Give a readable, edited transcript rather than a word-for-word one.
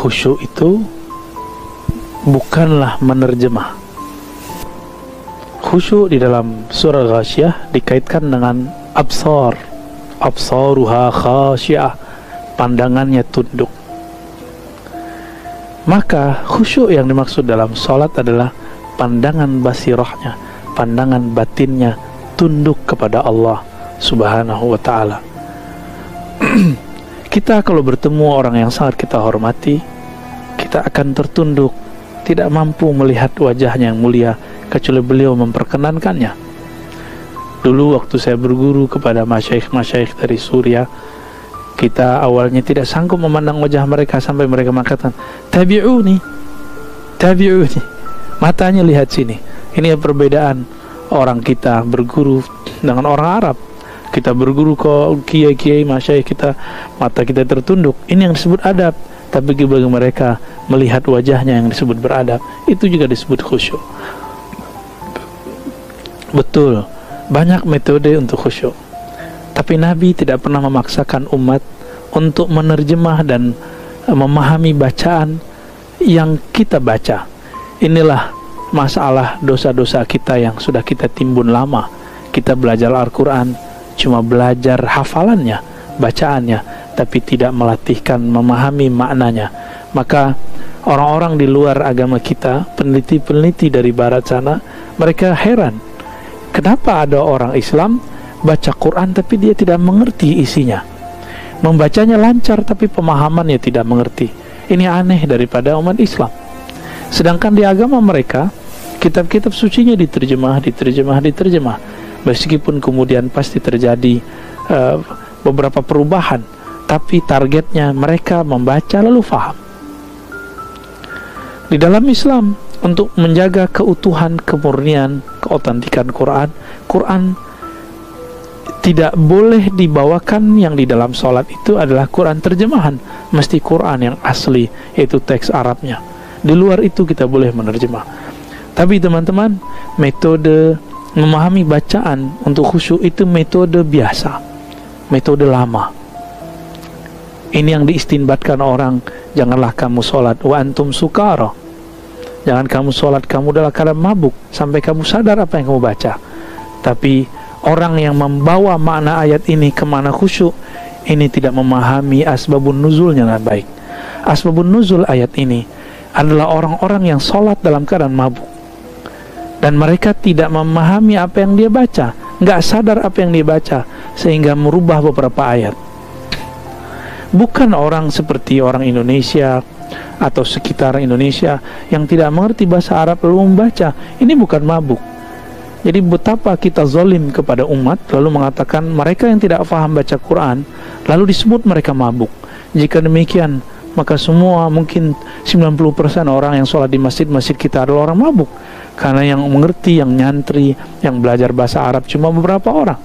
khusyuk itu bukanlah menerjemah. Khusyuk di dalam surah Ghasyiyah dikaitkan dengan absar, absaruha khasyiah, pandangannya tunduk. Maka khusyuk yang dimaksud dalam sholat adalah pandangan basirahnya, pandangan batinnya tunduk kepada Allah Subhanahu wa ta'ala. Kita kalau bertemu orang yang sangat kita hormati, kita akan tertunduk, tidak mampu melihat wajahnya yang mulia kecuali beliau memperkenankannya. Dulu waktu saya berguru kepada masyaikh-masyaikh dari Suriah, kita awalnya tidak sanggup memandang wajah mereka sampai mereka mengatakan, tabi'uni, tabi'uni, matanya lihat sini. Ini perbedaan orang kita berguru dengan orang Arab. Kita berguru ke kiai-kiai masyaikh kita, mata kita tertunduk. Ini yang disebut adab. Tapi bagi mereka melihat wajahnya yang disebut beradab, itu juga disebut khusyuk. Betul, banyak metode untuk khusyuk. Tapi Nabi tidak pernah memaksakan umat untuk menerjemah dan memahami bacaan yang kita baca. Inilah masalah dosa-dosa kita yang sudah kita timbun lama. Kita belajar Al-Quran cuma belajar hafalannya, bacaannya, tapi tidak melatihkan memahami maknanya. Maka orang-orang di luar agama kita, peneliti-peneliti dari barat sana, mereka heran, kenapa ada orang Islam baca Quran tapi dia tidak mengerti isinya, membacanya lancar tapi pemahamannya tidak mengerti. Ini aneh daripada umat Islam. Sedangkan di agama mereka, kitab-kitab sucinya diterjemah, meskipun kemudian pasti terjadi beberapa perubahan, tapi targetnya mereka membaca lalu faham. Di dalam Islam, untuk menjaga keutuhan, kemurnian, keotentikan Quran tidak boleh dibawakan yang di dalam sholat itu adalah Quran terjemahan, mesti Quran yang asli, yaitu teks Arabnya. Di luar itu kita boleh menerjemah. Tapi teman-teman, metode memahami bacaan untuk khusyuk itu metode biasa, metode lama. Ini yang diistinbatkan orang, janganlah kamu sholat wa antum sukara, jangan kamu sholat kamu dalam keadaan mabuk sampai kamu sadar apa yang kamu baca. Tapi orang yang membawa makna ayat ini ke mana khusyuk, ini tidak memahami asbabun nuzulnya dengan baik. Asbabun nuzul ayat ini adalah orang-orang yang sholat dalam keadaan mabuk, dan mereka tidak memahami apa yang dia baca, nggak sadar apa yang dia baca, sehingga merubah beberapa ayat. Bukan orang seperti orang Indonesia atau sekitar Indonesia yang tidak mengerti bahasa Arab lalu membaca. Ini bukan mabuk. Jadi betapa kita zalim kepada umat lalu mengatakan mereka yang tidak paham baca Quran lalu disebut mereka mabuk. Jika demikian, maka semua mungkin 90% orang yang sholat di masjid-masjid kita adalah orang mabuk. Karena yang mengerti, yang nyantri, yang belajar bahasa Arab cuma beberapa orang.